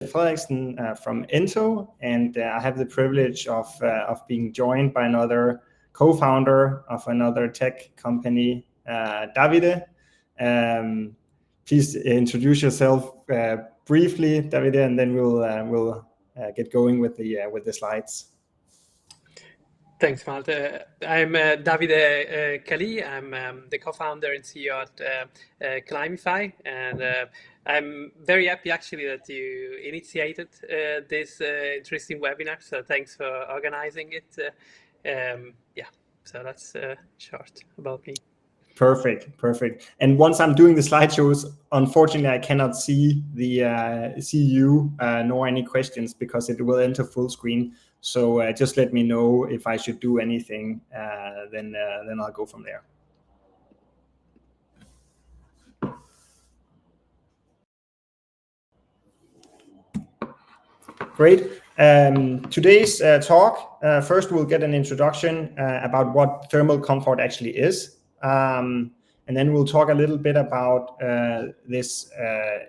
Frederiksen from Ento, and I have the privilege of being joined by another co-founder of another tech company, Davide. Please introduce yourself briefly, Davide, and then we'll get going with the slides. Thanks, Malte. I'm Davide Cali. I'm the co-founder and CEO at Climify, and I'm very happy actually that you initiated this interesting webinar. So thanks for organizing it. So that's short about me. Perfect. And once I'm doing the slideshows, unfortunately, I cannot see you nor any questions because it will enter full screen. So just let me know if I should do anything, then I'll go from there. Great. Today's talk, first we'll get an introduction about what thermal comfort actually is. And then we'll talk a little bit about this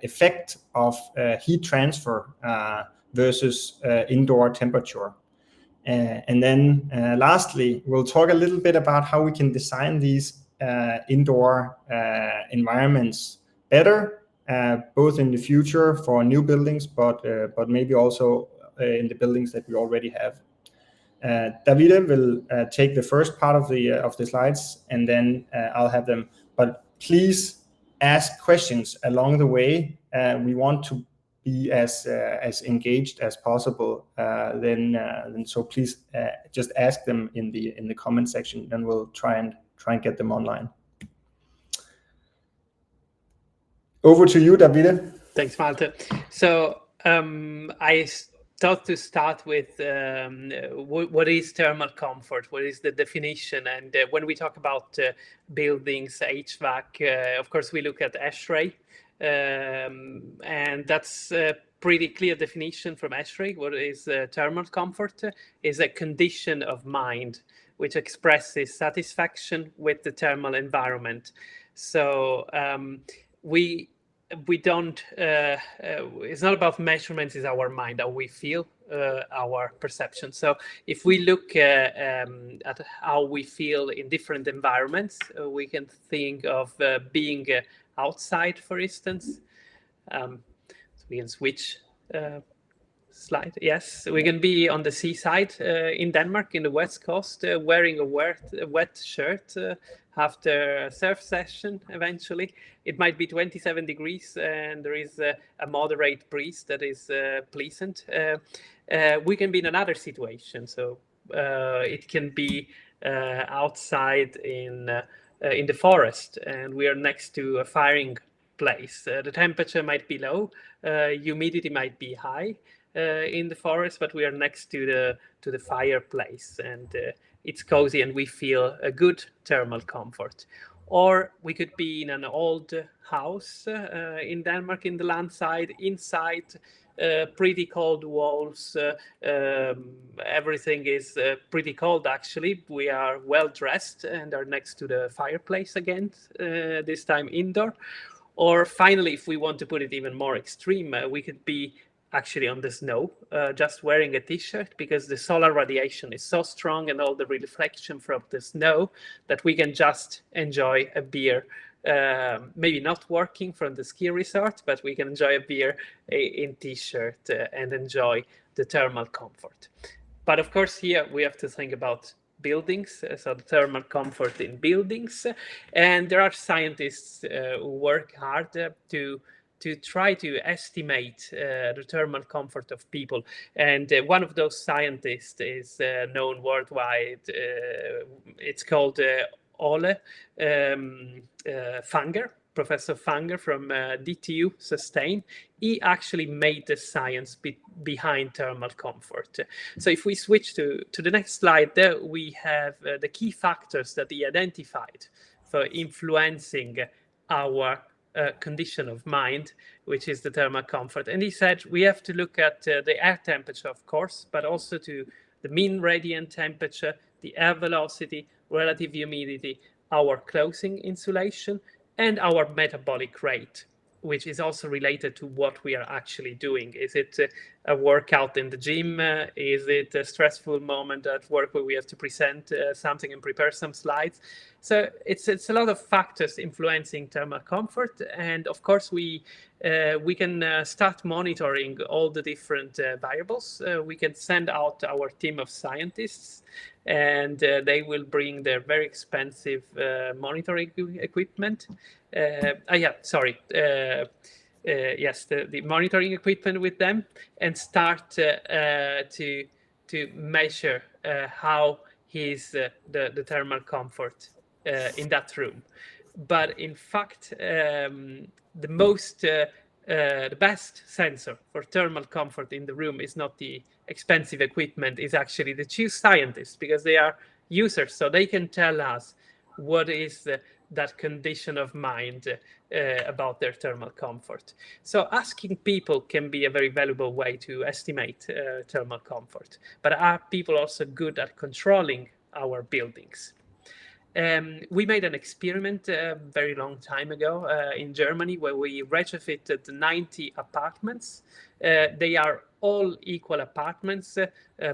effect of heat transfer versus indoor temperature. And then lastly, we'll talk a little bit about how we can design these indoor environments better, both in the future for new buildings, but maybe also in the buildings that we already have. Davide will take the first part of the slides, and then I'll have them. But please ask questions along the way. We want to be as engaged as possible. So please just ask them in the comment section, and we'll try and get them online. Over to you, Davide. Thanks, Malte. So I thought to start with what is thermal comfort? What is the definition? And when we talk about buildings, HVAC, of course, we look at ASHRAE. And that's a pretty clear definition from ASHRAE. What is thermal comfort? Is a condition of mind which expresses satisfaction with the thermal environment. So we don't, it's not about measurements, it's our mind, how we feel, our perception. So if we look at how we feel in different environments, we can think of being outside, for instance. So we can switch slide. Yes, we can be on the seaside in Denmark, in the west coast, wearing a wet shirt after a surf session eventually. It might be 27 degrees and there is a moderate breeze that is pleasant. We can be in another situation. So it can be outside in the forest, and we are next to a firing place. The temperature might be low, humidity might be high in the forest, but we are next to the fireplace, and it's cozy and we feel a good thermal comfort. Or we could be in an old house in Denmark, in the landside, inside, pretty cold walls. Everything is pretty cold, actually. We are well dressed and are next to the fireplace again, this time indoor. Or finally, if we want to put it even more extreme, we could be actually on the snow, just wearing a t-shirt, because the solar radiation is so strong and all the reflection from the snow that we can just enjoy a beer, maybe not working from the ski resort, but we can enjoy a beer in t-shirt and enjoy the thermal comfort. But of course, here we have to think about buildings, so the thermal comfort in buildings. And there are scientists who work hard to try to estimate the thermal comfort of people. And one of those scientists is known worldwide. It's called Ole Fanger, Professor Fanger from DTU Sustain. He actually made the science behind thermal comfort. So if we switch to the next slide, there we have the key factors that he identified for influencing our condition of mind, which is the thermal comfort. And he said we have to look at the air temperature, of course, but also to the mean radiant temperature, the air velocity, relative humidity, our closing insulation, and our metabolic rate. which is also related to what we are actually doing. Is it a workout in the gym? Is it a stressful moment at work where we have to present something and prepare some slides? So it's a lot of factors influencing thermal comfort, and of course we can start monitoring all the different variables. We can send out our team of scientists, and they will bring their very expensive monitoring equipment. Yes, the monitoring equipment with them, and start to measure how is the thermal comfort in that room. But in fact, the best sensor for thermal comfort in the room is not the expensive equipment, is actually the two scientists, because they are users, so they can tell us what is that condition of mind about their thermal comfort. So asking people can be a very valuable way to estimate thermal comfort. But are people also good at controlling our buildings? We made an experiment a very long time ago in Germany, where we retrofitted 90 apartments. They are all equal apartments,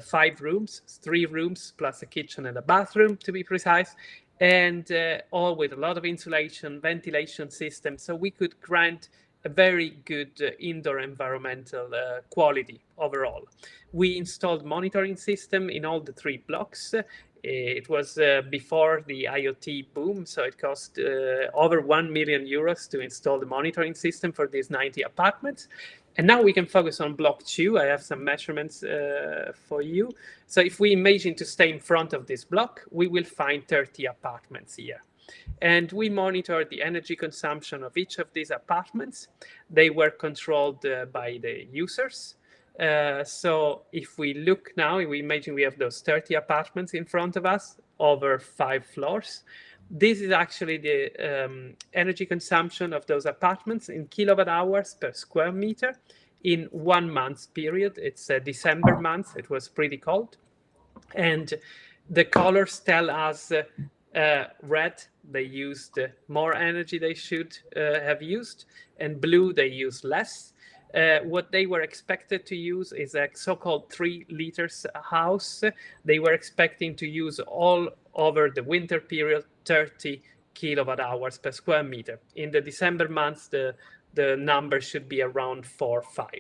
5 rooms, 3 rooms plus a kitchen and a bathroom, to be precise, and all with a lot of insulation, ventilation system. So we could grant a very good indoor environmental quality overall. We installed monitoring system in all the 3 blocks. It was before the IoT boom, so it cost over 1 million euros to install the monitoring system for these 90 apartments. And now we can focus on block 2. I have some measurements for you. So if we imagine to stay in front of this block, we will find 30 apartments here. And we monitored the energy consumption of each of these apartments. They were controlled by the users. So if we look now, we imagine we have those 30 apartments in front of us over 5 floors. This is actually the energy consumption of those apartments in kilowatt hours per square meter in 1 month period. It's a December month. It was pretty cold. And the colors tell us red, they used more energy they should have used, and blue, they used less. What they were expected to use is a so-called 3 liters house. They were expecting to use all over the winter period 30 kilowatt hours per square meter. In the December months, the number should be around 4 or 5.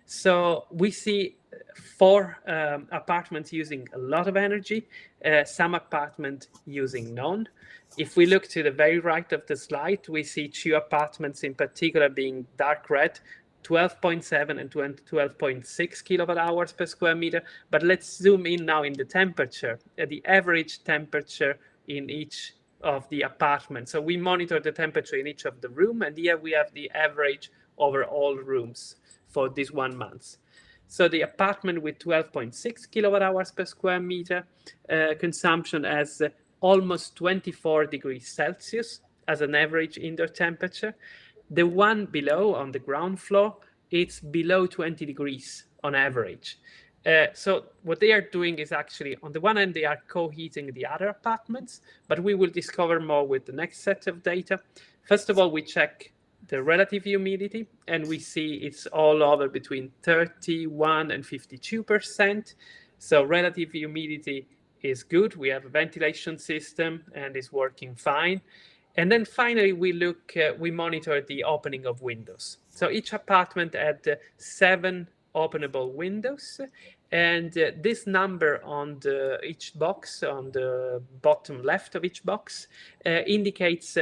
So we see 4 apartments using a lot of energy, some apartments using none. If we look to the very right of the slide, we see 2 apartments in particular being dark red, 12.7 and 12.6 kilowatt hours per square meter. But let's zoom in now in the temperature, the average temperature in each of the apartments. So we monitor the temperature in each of the room, and here we have the average over all rooms for this 1 month. So the apartment with 12.6 kilowatt hours per square meter consumption has almost 24 degrees Celsius as an average indoor temperature. The one below on the ground floor, it's below 20 degrees on average. So what they are doing is actually, on the one hand, they are co-heating the other apartments, but we will discover more with the next set of data. First of all, we check the relative humidity, and we see it's all over between 31 and 52%. So relative humidity is good. We have a ventilation system and it's working fine. And then finally, we monitor the opening of windows. So each apartment had 7 openable windows. And this number on each box, on the bottom left of each box, indicates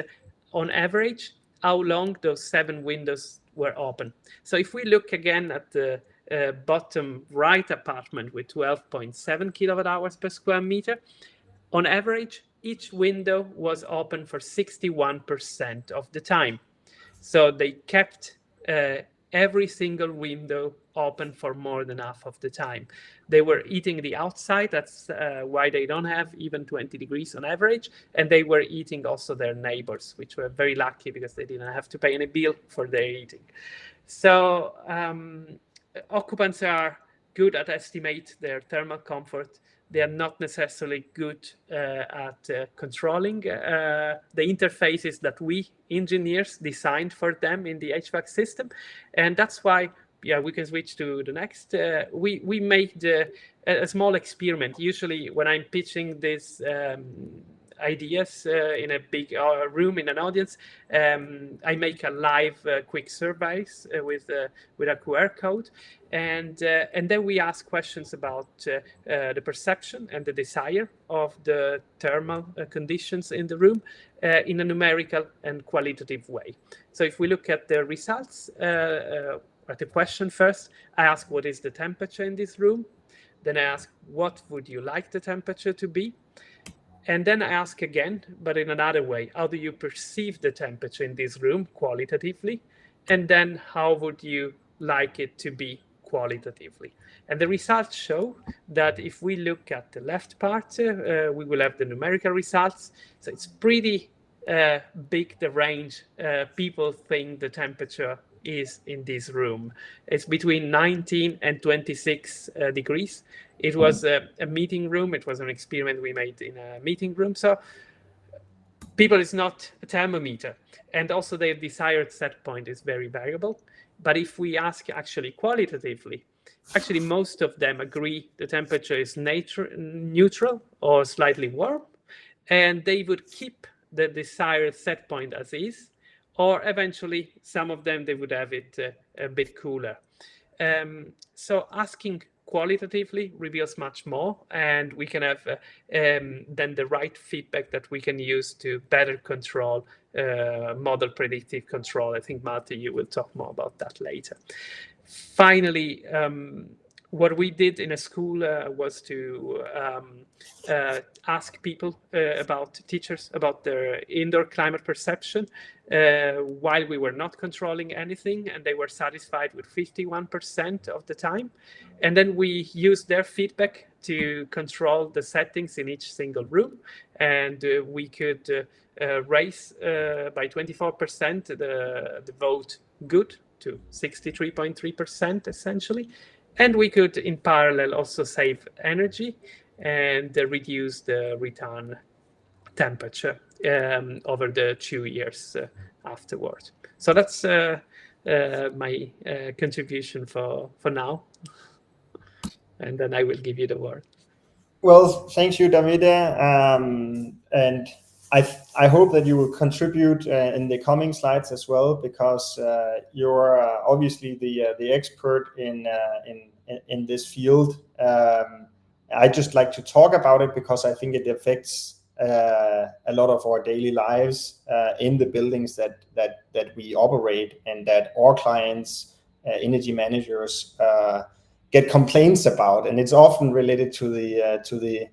on average how long those 7 windows were open. So if we look again at the bottom right apartment with 12.7 kilowatt hours per square meter, on average, each window was open for 61% of the time. So they kept every single window open for more than half of the time. They were eating the outside. That's why they don't have even 20 degrees on average. And they were eating also their neighbors, which were very lucky because they didn't have to pay any bill for their eating. So occupants are good at estimate their thermal comfort. they are not necessarily good at controlling the interfaces that we engineers designed for them in the HVAC system. And that's why, yeah, we can switch to the next. We made a small experiment. Usually when I'm pitching this ideas in a big room in an audience, I make a live quick surveys with a QR code, and then we ask questions about the perception and the desire of the thermal conditions in the room in a numerical and qualitative way. So if we look at the results, at the question first, I ask what is the temperature in this room. Then I ask what would you like the temperature to be. And then I ask again, but in another way, how do you perceive the temperature in this room qualitatively? And then how would you like it to be qualitatively? And the results show that if we look at the left part, we will have the numerical results. So it's pretty big, the range people think the temperature is in this room. It's between 19 and 26 degrees. It was a meeting room. It was an experiment we made in a meeting room. So people is not a thermometer. And also their desired set point is very variable. But if we ask actually qualitatively, actually most of them agree the temperature is neutral or slightly warm. And they would keep the desired set point as is, or eventually some of them, they would have it a bit cooler. So asking qualitatively reveals much more, and we can have then the right feedback that we can use to better control model predictive control. I think, Malte, you will talk more about that later. Finally, what we did in a school was to ask people teachers about their indoor climate perception while we were not controlling anything, and they were satisfied with 51% of the time. And then we used their feedback to control the settings in each single room, and we could raise by 24% the vote good to 63.3% essentially. And we could, in parallel, also save energy and reduce the return temperature over the 2 years afterwards. So that's my contribution for now. And then I will give you the word. Well, thank you, Davide. And I hope that you will contribute in the coming slides as well, because you're obviously the expert in this field. I just like to talk about it because I think it affects a lot of our daily lives in the buildings that we operate, and that our clients, energy managers, get complaints about, and it's often related to the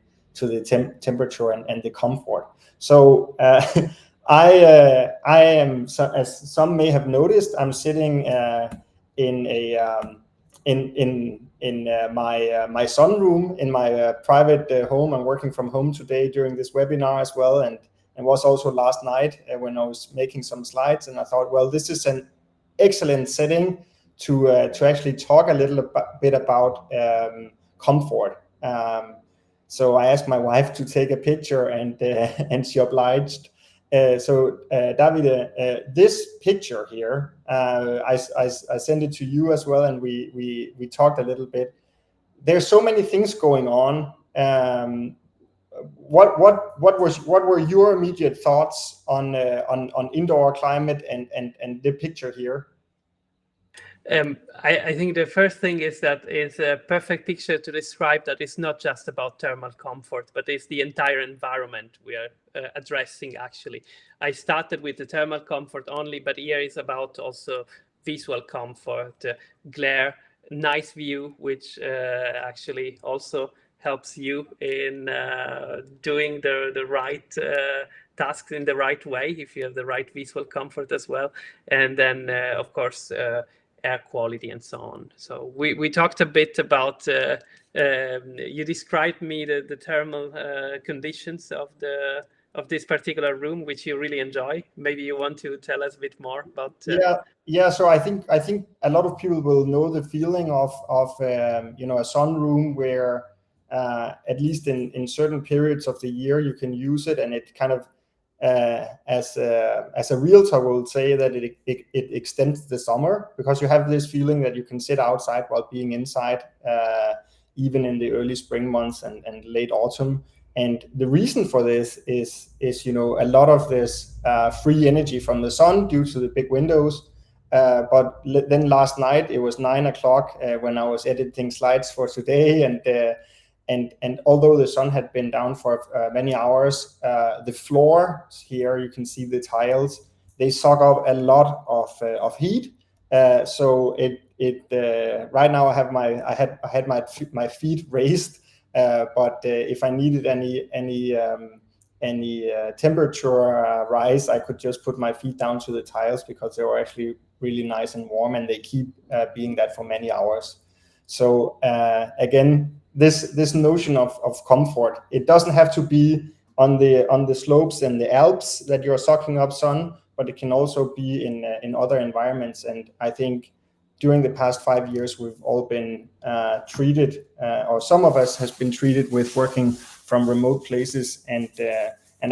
temperature and the comfort. So I am, as some may have noticed, I'm sitting in my sunroom in my private home. I'm working from home today during this webinar as well, and was also last night when I was making some slides. And I thought, well, this is an excellent setting to actually talk a little bit about comfort. So I asked my wife to take a picture, and she obliged. So Davide, this picture here, I sent it to you as well, and we talked a little bit. There's so many things going on. What were your immediate thoughts on indoor climate and the picture here? I think the first thing is that it's a perfect picture to describe that it's not just about thermal comfort, but it's the entire environment we are addressing, actually. I started with the thermal comfort only, but here is about also visual comfort, glare, nice view, which actually also helps you in doing the right tasks in the right way, if you have the right visual comfort as well. And then, of course, air quality and so on. So we talked a bit about, you described me the thermal conditions of this particular room, which you really enjoy. Maybe you want to tell us a bit more about. Yeah. So I think a lot of people will know the feeling of a sunroom where at least in certain periods of the year, you can use it, and it kind of as a realtor will say that it extends the summer, because you have this feeling that you can sit outside while being inside, even in the early spring months and late autumn. And the reason for this is a lot of this free energy from the sun due to the big windows. But then last night it was 9 o'clock when I was editing slides for today, and although the sun had been down for many hours, the floor here, you can see the tiles, they suck up a lot of heat. So right now I had my feet raised, but if I needed any temperature rise, I could just put my feet down to the tiles, because they were actually really nice and warm, and they keep being that for many hours. So again, this notion of comfort, it doesn't have to be on the slopes and the Alps that you're sucking up sun, but it can also be in other environments. And I think during the past 5 years, we've all been treated, or some of us has been treated with working from remote places, and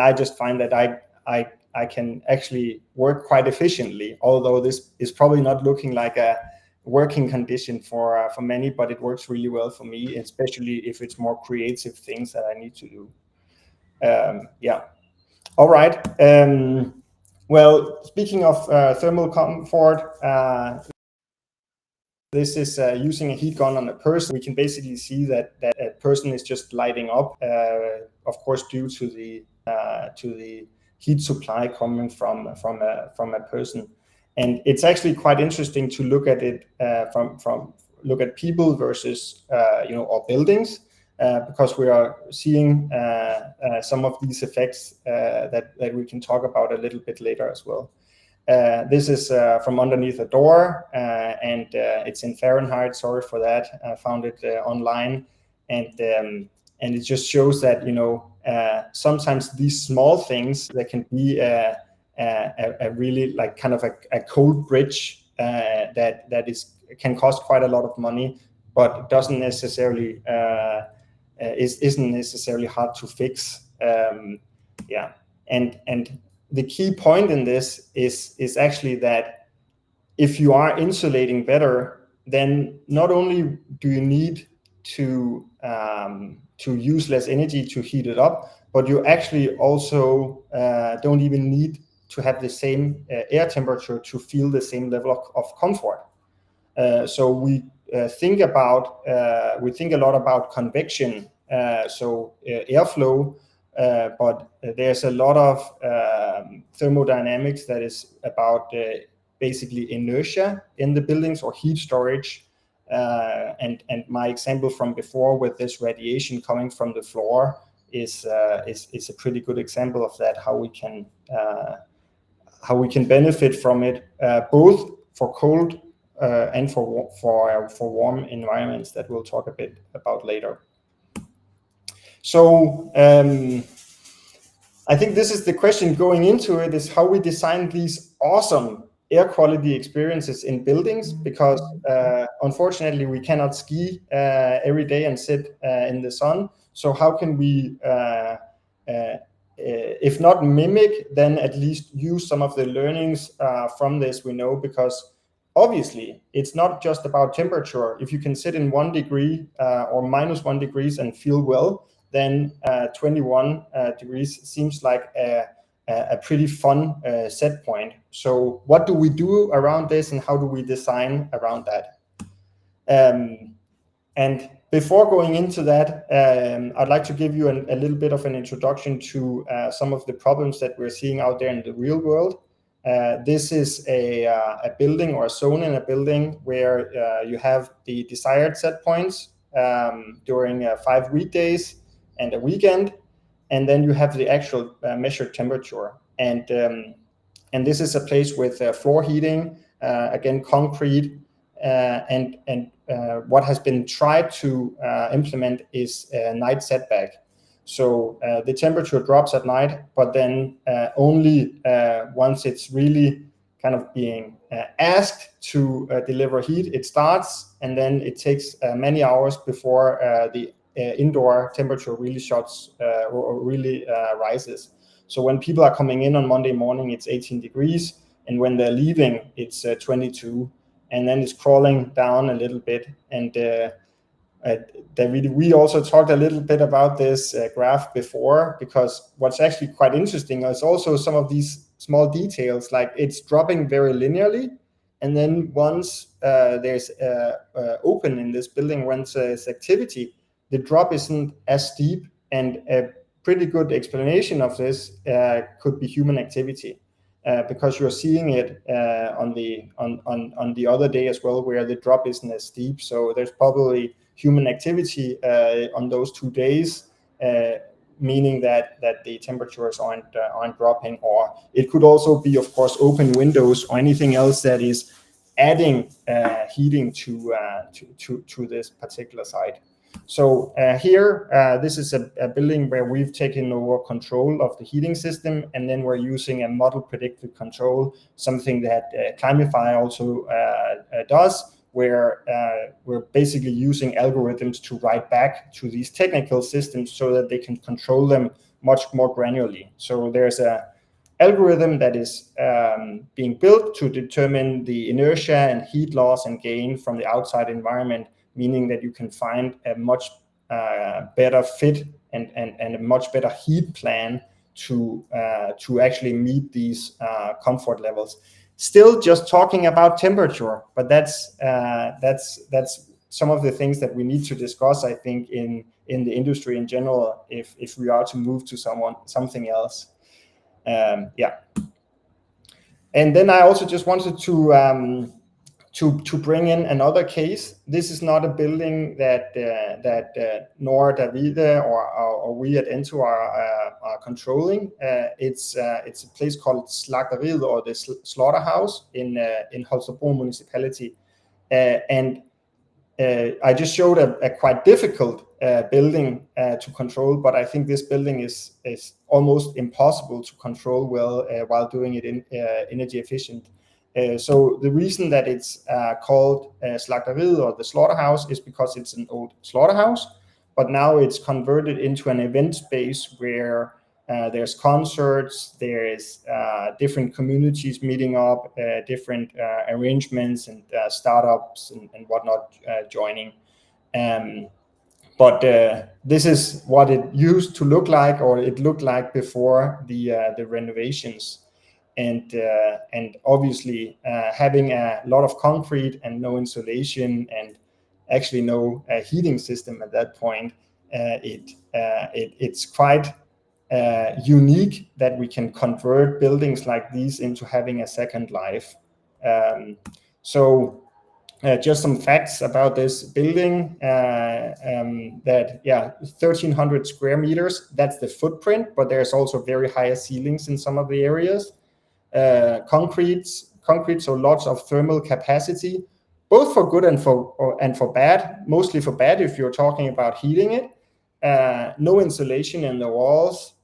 I just find that I can actually work quite efficiently, although this is probably not looking like a working condition for many, but it works really well for me, especially if it's more creative things that I need to do. Yeah. All right. Well, speaking of thermal comfort, this is using a heat gun on a person. We can basically see that a person is just lighting up, of course, due to the heat supply coming from a person. And it's actually quite interesting to look at it look at people versus or buildings, because we are seeing some of these effects that we can talk about a little bit later as well. This is from underneath a door, and it's in Fahrenheit. Sorry for that. I found it online, and it just shows that sometimes these small things that can be a really like kind of a cold bridge that can cost quite a lot of money, but doesn't necessarily isn't necessarily hard to fix. Yeah, and the key point in this is actually that if you are insulating better, then not only do you need to use less energy to heat it up, but you actually also don't even need to have the same air temperature to feel the same level of comfort. So we think a lot about convection, so airflow, but there's a lot of thermodynamics that is about basically inertia in the buildings or heat storage. And my example from before with this radiation coming from the floor is a pretty good example of that, how we can benefit from it, both for cold and for warm environments that we'll talk a bit about later. So I think this is the question going into it, is how we design these awesome air quality experiences in buildings, because unfortunately we cannot ski every day and sit in the sun. So how can we if not mimic, then at least use some of the learnings from this we know, because obviously it's not just about temperature. If you can sit in 1 degree or -1 degrees and feel well, then 21 degrees seems like a pretty fun set point. So what do we do around this, and how do we design around that? And before going into that, I'd like to give you a little bit of an introduction to some of the problems that we're seeing out there in the real world. This is a building or a zone in a building where you have the desired set points during 5 weekdays and a weekend, and then you have the actual measured temperature. And this is a place with floor heating, again concrete, and what has been tried to implement is a night setback. So the temperature drops at night, but then only once it's really kind of being asked to deliver heat, it starts, and then it takes many hours before the indoor temperature really rises. So when people are coming in on Monday morning, it's 18 degrees, and when they're leaving, it's 22, and then it's crawling down a little bit. And David, we also talked a little bit about this graph before, because what's actually quite interesting is also some of these small details, like it's dropping very linearly, and then once there's open in this building, once there's activity, the drop isn't as steep. And a pretty good explanation of this could be human activity, because you're seeing it on the other day as well, where the drop isn't as steep. So there's probably human activity on those 2 days, meaning that the temperatures aren't dropping. Or it could also be, of course, open windows or anything else that is adding heating to this particular site. So here, this is a building where we've taken over control of the heating system, and then we're using a model predictive control, something that Climify also does, where we're basically using algorithms to write back to these technical systems so that they can control them much more granularly. So there's a algorithm that is being built to determine the inertia and heat loss and gain from the outside environment, meaning that you can find a much better fit and a much better heat plan to actually meet these comfort levels. Still just talking about temperature, but that's some of the things that we need to discuss, I think, in the industry in general, if we are to move to something else. Yeah. And then I also just wanted to bring in another case. This is not a building that nor Davide or we at Ento are controlling. It's a place called Slagteriet, or the slaughterhouse in Holstebro municipality, and I just showed a quite difficult building to control, but I think this building is almost impossible to control well while doing it in energy efficient. So the reason that it's called Slagteriet, or the slaughterhouse, is because it's an old slaughterhouse, but now it's converted into an event space where there's concerts, there's different communities meeting up, different arrangements and startups and whatnot joining. But this is what it used to look like, or it looked like before the renovations. And obviously having a lot of concrete and no insulation and actually no heating system at that point, it's quite unique that we can convert buildings like these into having a second life. So just some facts about this building, that 1,300 square meters, that's the footprint, but there's also very high ceilings in some of the areas. Concrete, so lots of thermal capacity, both for good and for bad, mostly for bad if you're talking about heating it. No insulation in the walls.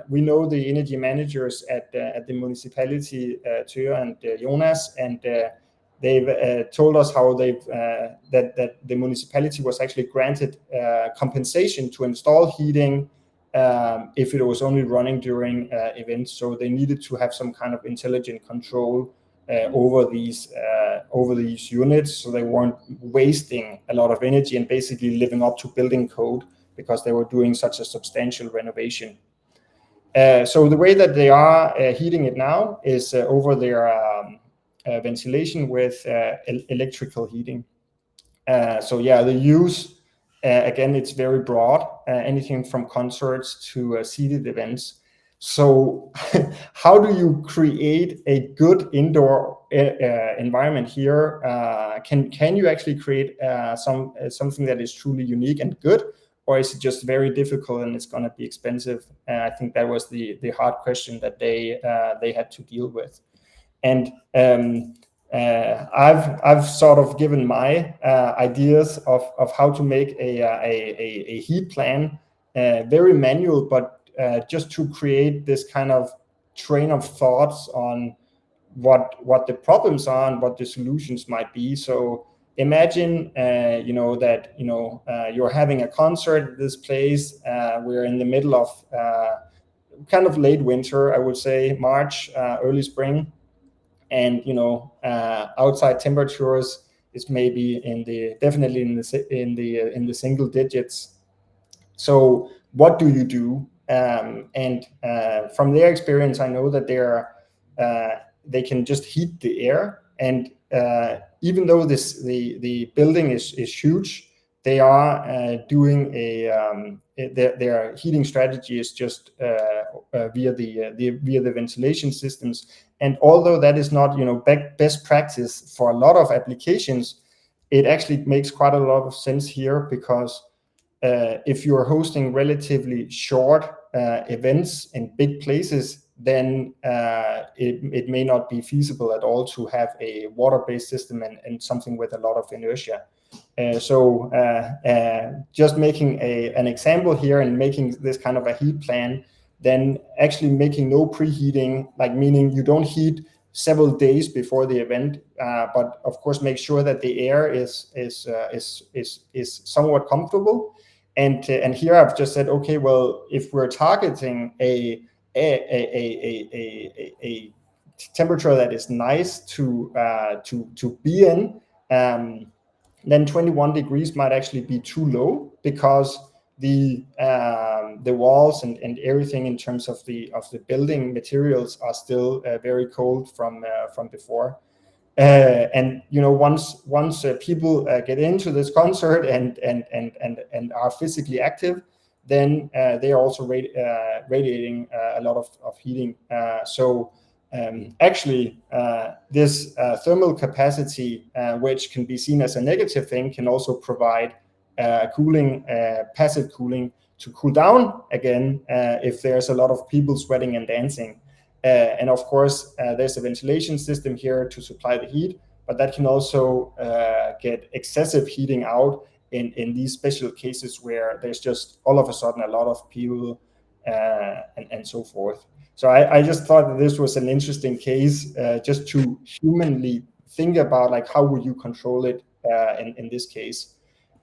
We know the energy managers at the municipality, Thea and Jonas, and they've told us how that the municipality was actually granted compensation to install heating if it was only running during events. So they needed to have some kind of intelligent control over these units, so they weren't wasting a lot of energy and basically living up to building code, because they were doing such a substantial renovation. So the way that they are heating it now is over their ventilation with electrical heating. So yeah, the use, again, it's very broad, anything from concerts to seated events. So how do you create a good indoor environment here? Can you actually create something that is truly unique and good, or is it just very difficult and it's going to be expensive? I think that was the hard question that they had to deal with. And I've sort of given my ideas of how to make a heat plan, very manual, but just to create this kind of train of thoughts on what the problems are and what the solutions might be. So imagine, that, you're having a concert at this place. We're in the middle of kind of late winter, I would say, March, early spring. And, outside temperatures is maybe definitely in the single digits. So what do you do? And from their experience, I know that they can just heat the air. And even though the building is huge, they are doing their heating strategy is just via the ventilation systems. And although that is not best practice for a lot of applications, it actually makes quite a lot of sense here, because if you're hosting relatively short events in big places, then it may not be feasible at all to have a water-based system and something with a lot of inertia. So just making an example here and making this kind of a heat plan, then actually making no preheating, like meaning you don't heat several days before the event, but of course make sure that the air is somewhat comfortable. And here I've just said, okay, well, if we're targeting a temperature that is nice to be in, then 21 degrees might actually be too low, because the walls and everything in terms of the building materials are still very cold from before. And once people get into this concert and are physically active, then they are also radiating a lot of heating. So actually, this thermal capacity, which can be seen as a negative thing, can also provide cooling, passive cooling, to cool down again if there's a lot of people sweating and dancing. And of course, there's a ventilation system here to supply the heat, but that can also get excessive heating out in these special cases where there's just all of a sudden a lot of people and so forth. So I just thought that this was an interesting case, just to humanly think about, like, how would you control it in this case.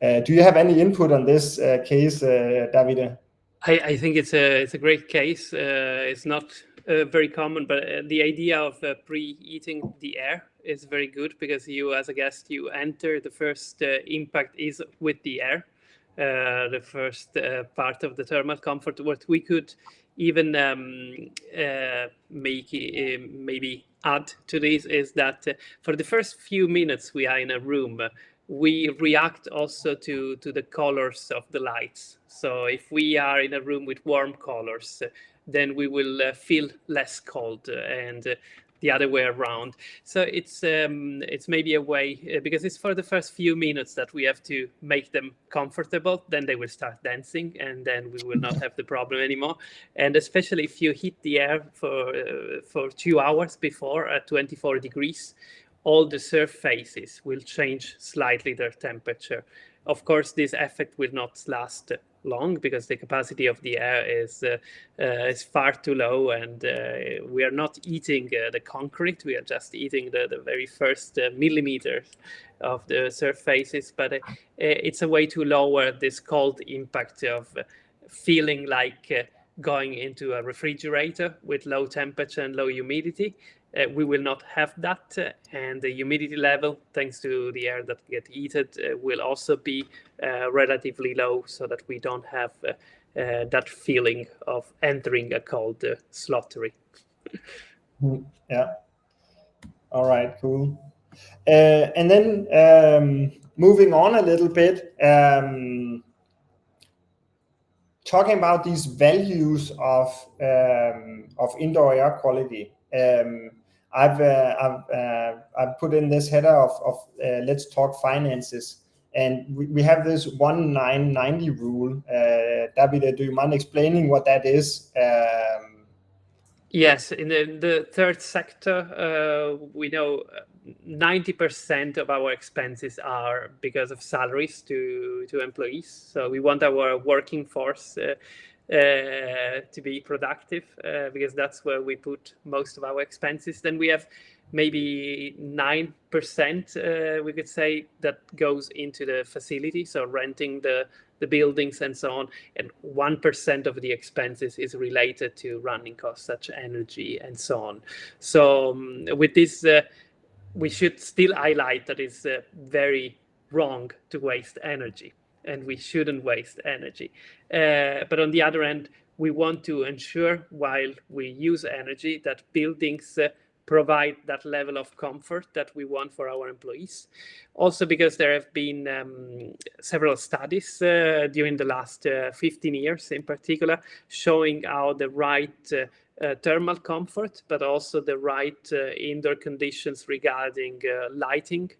Do you have any input on this case, Davide? I think it's a great case. It's not very common, but the idea of preheating the air is very good, because you, as a guest, you enter, the first impact is with the air. The first part of the thermal comfort. What we could even maybe add to this is that for the first few minutes we are in a room, we react also to the colors of the lights. So if we are in a room with warm colors, then we will feel less cold, and the other way around. So it's maybe a way, because it's for the first few minutes that we have to make them comfortable. Then they will start dancing, and then we will not have the problem anymore. And especially if you heat the air for 2 hours before at 24 degrees, all the surfaces will change slightly their temperature. Of course, this effect will not last long, because the capacity of the air is far too low, and we are not eating the concrete. We are just eating the very first millimeters of the surfaces. But it's a way to lower this cold impact of feeling like going into a refrigerator with low temperature and low humidity. We will not have that, and the humidity level, thanks to the air that get heated, will also be relatively low, so that we don't have that feeling of entering a cold slottery. Yeah. All right, cool. And then moving on a little bit, talking about these values of indoor air quality. I've put in this header of let's talk finances, and we have this 1990 rule. Davide, do you mind explaining what that is? Yes, in the third sector, we know 90% of our expenses are because of salaries to employees. So we want our working force to be productive, because that's where we put most of our expenses. Then we have maybe 9%, we could say, that goes into the facility, so renting the buildings and so on, and 1% of the expenses is related to running costs such energy and so on. So with this, we should still highlight that it's very wrong to waste energy, and we shouldn't waste energy. But on the other hand, we want to ensure, while we use energy, that buildings provide that level of comfort that we want for our employees. Also because there have been several studies during the last 15 years in particular, showing how the right thermal comfort, but also the right indoor conditions regarding lighting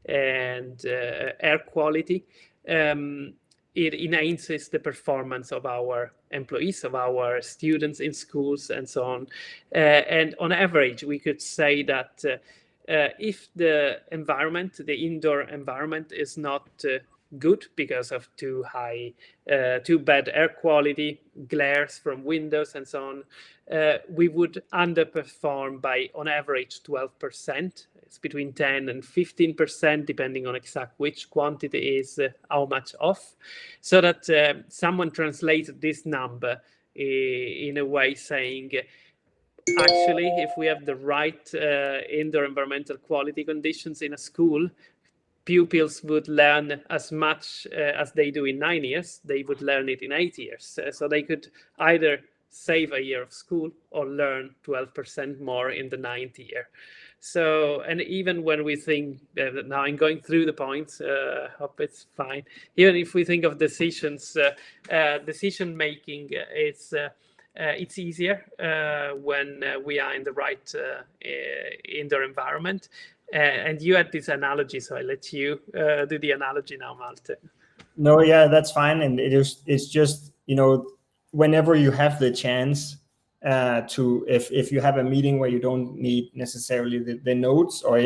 and air quality, it enhances the performance of our employees, of our students in schools and so on. And on average, we could say that if the environment, the indoor environment, is not good because of too bad air quality, glares from windows and so on, we would underperform by on average 12%. It's between 10 and 15%, depending on exact which quantity is how much off. So that someone translated this number in a way saying, actually, if we have the right indoor environmental quality conditions in a school, pupils would learn as much as they do in 9 years, they would learn it in 8 years. So they could either save a year of school or learn 12% more in the 9th year. So, and even when we think, now I'm going through the points, hope it's fine. Even if we think of decisions, decision making, it's easier when we are in the right indoor environment. And you had this analogy, so I let you do the analogy now, Malte. No, yeah, that's fine. And it's just, whenever you have the chance if you have a meeting where you don't need necessarily the notes, or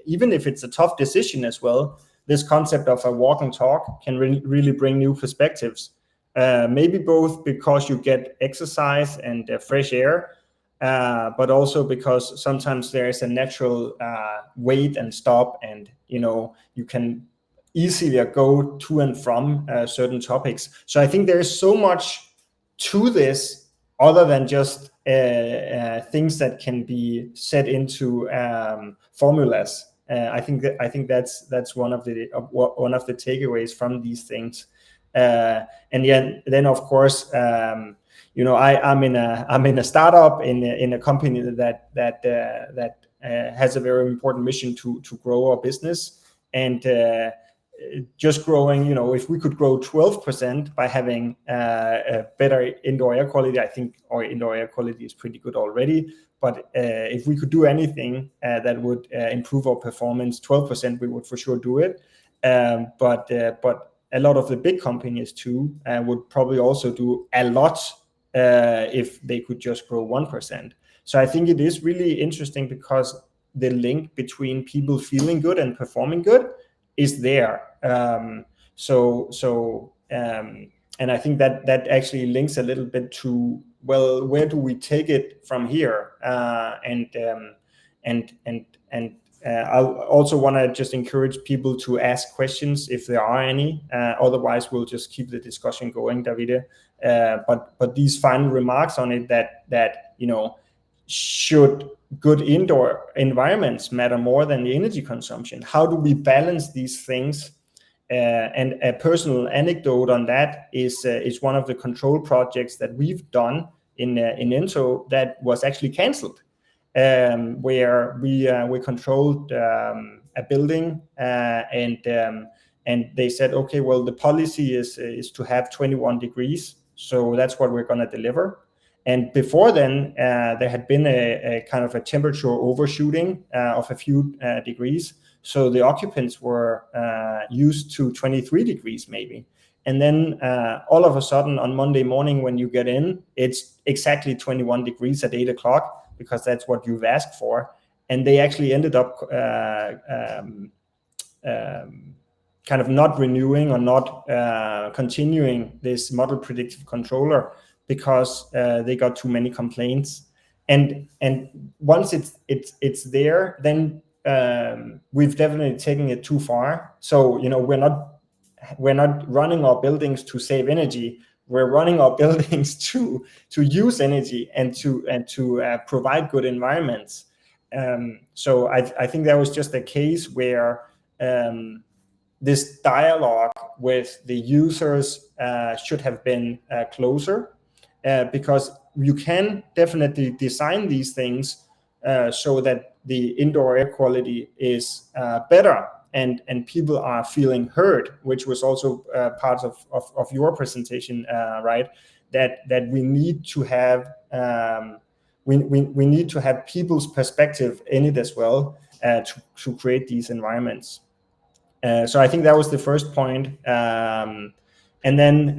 even if it's a tough decision as well, this concept of a walk and talk can really bring new perspectives. Maybe both because you get exercise and fresh air, but also because sometimes there is a natural wait and stop, and you can easily go to and from certain topics. So I think there is so much to this, other than just things that can be set into formulas. I think that's one of the takeaways from these things. And then of course, I'm in a startup in a company that has a very important mission to grow our business, and just growing, if we could grow 12% by having a better indoor air quality, I think our indoor air quality is pretty good already. But if we could do anything that would improve our performance, 12%, we would for sure do it. But a lot of the big companies too would probably also do a lot if they could just grow 1%. So I think it is really interesting, because the link between people feeling good and performing good is there. And I think that actually links a little bit to, well, where do we take it from here? I also want to just encourage people to ask questions if there are any. Otherwise, we'll just keep the discussion going, Davide. But these final remarks on it, that should good indoor environments matter more than the energy consumption? How do we balance these things? And a personal anecdote on that is one of the control projects that we've done in Ento that was actually cancelled, where we controlled a building, and they said, okay, well, the policy is to have 21 degrees, so that's what we're going to deliver. And before then, there had been a kind of a temperature overshooting of a few degrees. So the occupants were used to 23 degrees maybe. And then all of a sudden on Monday morning when you get in, it's exactly 21 degrees at 8 o'clock, because that's what you've asked for. And they actually ended up kind of not renewing or not continuing this model predictive controller, because they got too many complaints. And once it's there, then we've definitely taken it too far. So we're not running our buildings to save energy. We're running our buildings to use energy and to provide good environments. So I think that was just a case where this dialogue with the users should have been closer, because you can definitely design these things so that the indoor air quality is better, and people are feeling heard, which was also part of your presentation, right? That we need to have we need to have people's perspective in it as well, to create these environments. So I think that was the first point. And then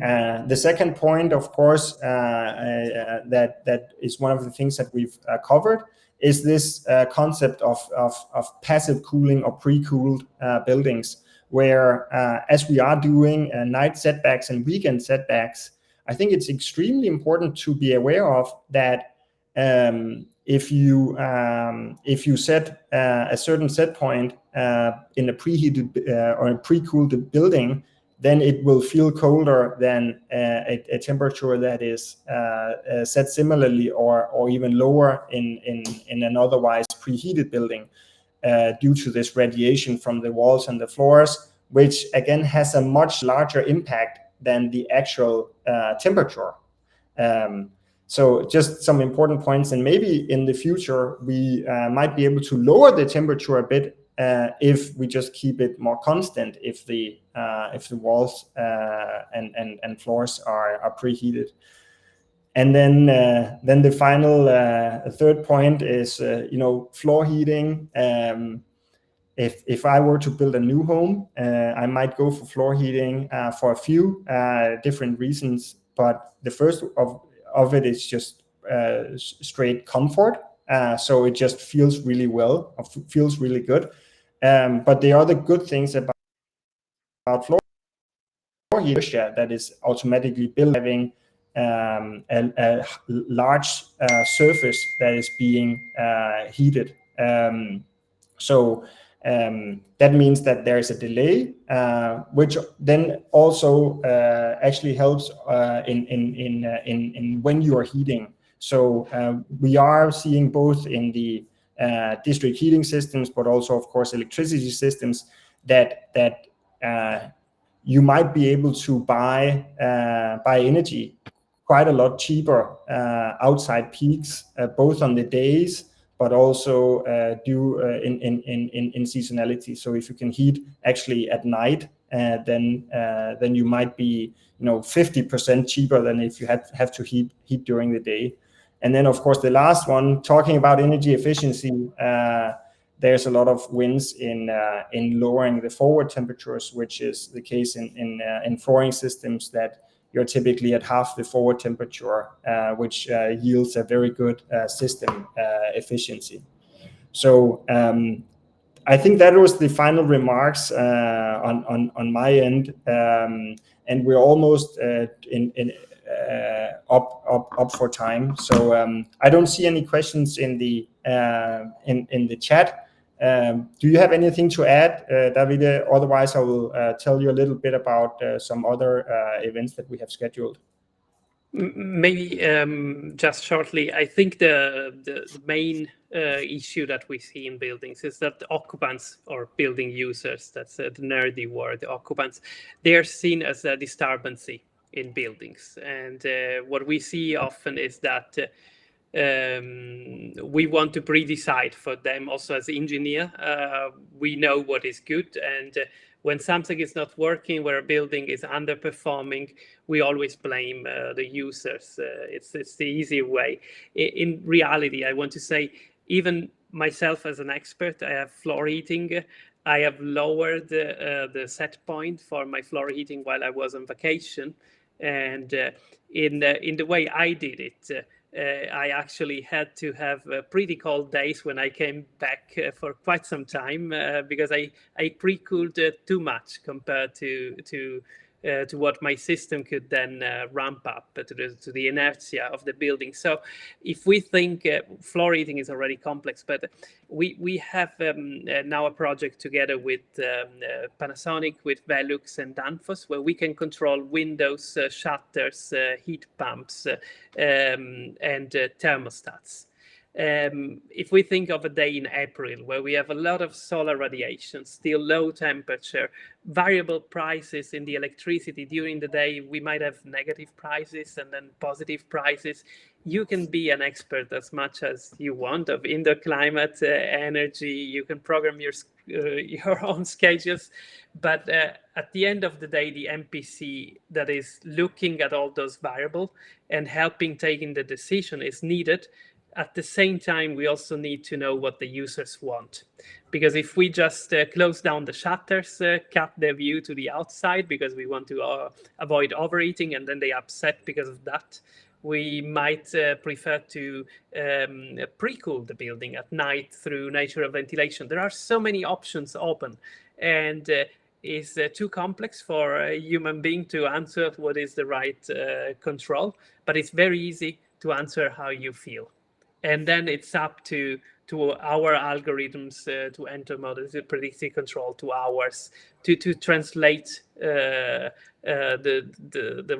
the second point, of course, that is one of the things that we've covered, is this concept of passive cooling or pre-cooled buildings, where as we are doing night setbacks and weekend setbacks, I think it's extremely important to be aware of that. If you set a certain set point in a preheated or a pre-cooled building, then it will feel colder than a temperature that is set similarly or even lower in an otherwise preheated building, due to this radiation from the walls and the floors, which again has a much larger impact than the actual temperature. So just some important points, and maybe in the future we might be able to lower the temperature a bit if we just keep it more constant, if the walls and floors are preheated. And then the final third point is floor heating. If I were to build a new home, I might go for floor heating for a few different reasons, but the first of it is just straight comfort. So it just feels really well, feels really good. But the other good things about floor heating that is automatically built, having a large surface that is being heated. So that means that there is a delay, which then also actually helps in when you are heating. So we are seeing both in the district heating systems, but also of course electricity systems, that you might be able to buy energy quite a lot cheaper outside peaks, both on the days, but also due in seasonality. So if you can heat actually at night, then you might be 50% cheaper than if you have to heat during the day. And then of course the last one, talking about energy efficiency, there's a lot of wins in lowering the forward temperatures, which is the case in flooring systems, that you're typically at half the forward temperature, which yields a very good system efficiency. So I think that was the final remarks on my end, and we're almost up for time. So I don't see any questions in the chat. Do you have anything to add, Davide? Otherwise, I will tell you a little bit about some other events that we have scheduled. Maybe just shortly, I think the main issue that we see in buildings is that the occupants or building users, that's the nerdy word, the occupants, they are seen as a disturbancy in buildings. And what we see often is that we want to pre-decide for them also as engineer. We know what is good, and when something is not working, where a building is underperforming, we always blame the users. It's the easy way. In reality, I want to say, even myself as an expert, I have floor heating. I have lowered the set point for my floor heating while I was on vacation. And in the way I did it, I actually had to have pretty cold days when I came back for quite some time because I pre-cooled too much compared to to what my system could then ramp up to the inertia of the building. So if we think floor heating is already complex, but we have now a project together with Panasonic, with Velux and Danfoss, where we can control windows, shutters, heat pumps, and thermostats. If we think of a day in April where we have a lot of solar radiation, still low temperature, variable prices in the electricity during the day, we might have negative prices and then positive prices. You can be an expert as much as you want of indoor climate, energy. You can program your own schedules, but at the end of the day, the MPC that is looking at all those variables and helping taking the decision is needed. At the same time, we also need to know what the users want. Because if we just close down the shutters, cut the view to the outside because we want to avoid overheating, and then they upset because of that, we might prefer to pre-cool the building at night through natural ventilation. There are so many options open, and it's too complex for a human being to answer what is the right control, but it's very easy to answer how you feel. And then it's up to our algorithms to enter models, to predictive control, to ours, to translate the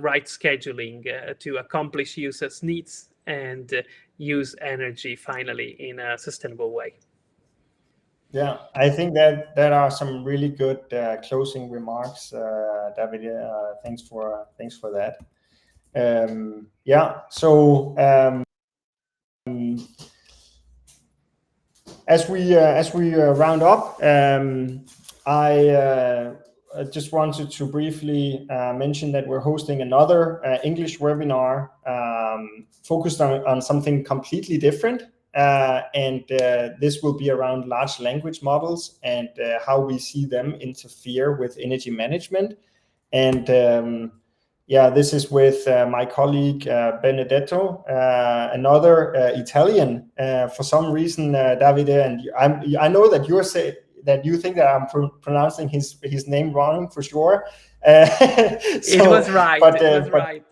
right scheduling to accomplish users' needs and use energy finally in a sustainable way. Yeah, I think that are some really good closing remarks, Davide. Thanks for that. Yeah, so as we round up, I just wanted to briefly mention that we're hosting another English webinar focused on something completely different. And this will be around large language models and how we see them interfere with energy management. And yeah, this is with my colleague Benedetto, another Italian. For some reason, Davide, and I know that you think that I'm pronouncing his name wrong for sure. It was right. Right.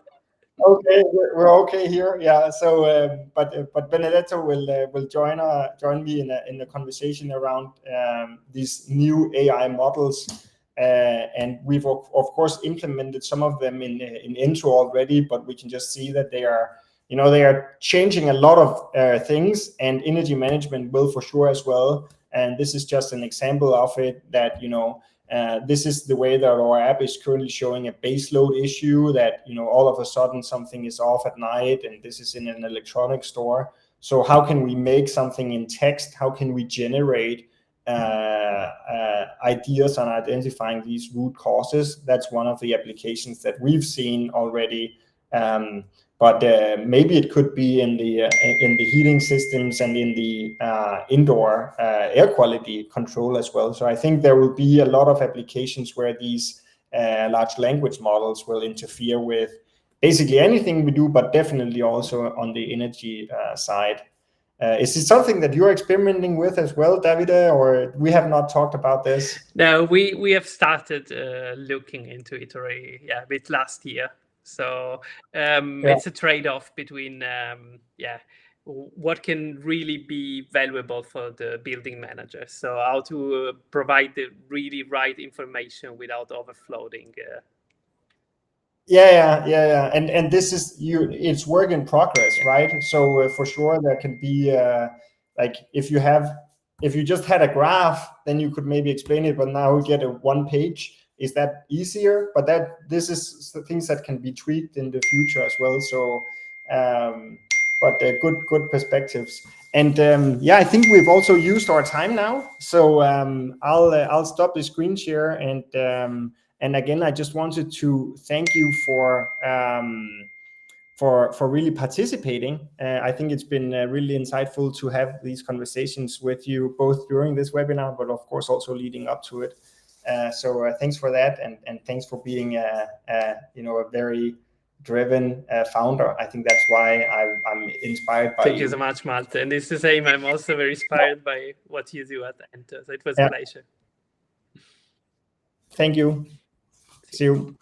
Okay, we're okay here. Yeah. So, but Benedetto will join me in a conversation around these new AI models. And we've of course implemented some of them in Ento already, but we can just see that they are changing a lot of things, and energy management will for sure as well. And this is just an example of it, that this is the way that our app is currently showing a base load issue, that all of a sudden something is off at night, and this is in an electronics store. So how can we make something in text? How can we generate ideas on identifying these root causes? That's one of the applications that we've seen already. But maybe it could be in the heating systems and in the indoor air quality control as well. So I think there will be a lot of applications where these large language models will interfere with basically anything we do, but definitely also on the energy side. Is it something that you're experimenting with as well, Davide, or we have not talked about this? No, we have started looking into it already, a bit last year. So it's a trade-off between what can really be valuable for the building manager. So how to provide the really right information without overfloating. Yeah. And this is it's work in progress, right? So for sure there can be like if you just had a graph, then you could maybe explain it, but now we get a one page. Is that easier? But this is things that can be tweaked in the future as well. So but good perspectives. And yeah, I think we've also used our time now. So I'll stop the screen share, and again, I just wanted to thank you for really participating. I think it's been really insightful to have these conversations with you, both during this webinar, but of course also leading up to it. So thanks for that, and thanks for being a very driven founder. I think that's why I'm inspired by you. Thank you so much, Malte. And it's the same. I'm also very inspired by what you do at Ento. So it was a pleasure. Thank you. See you.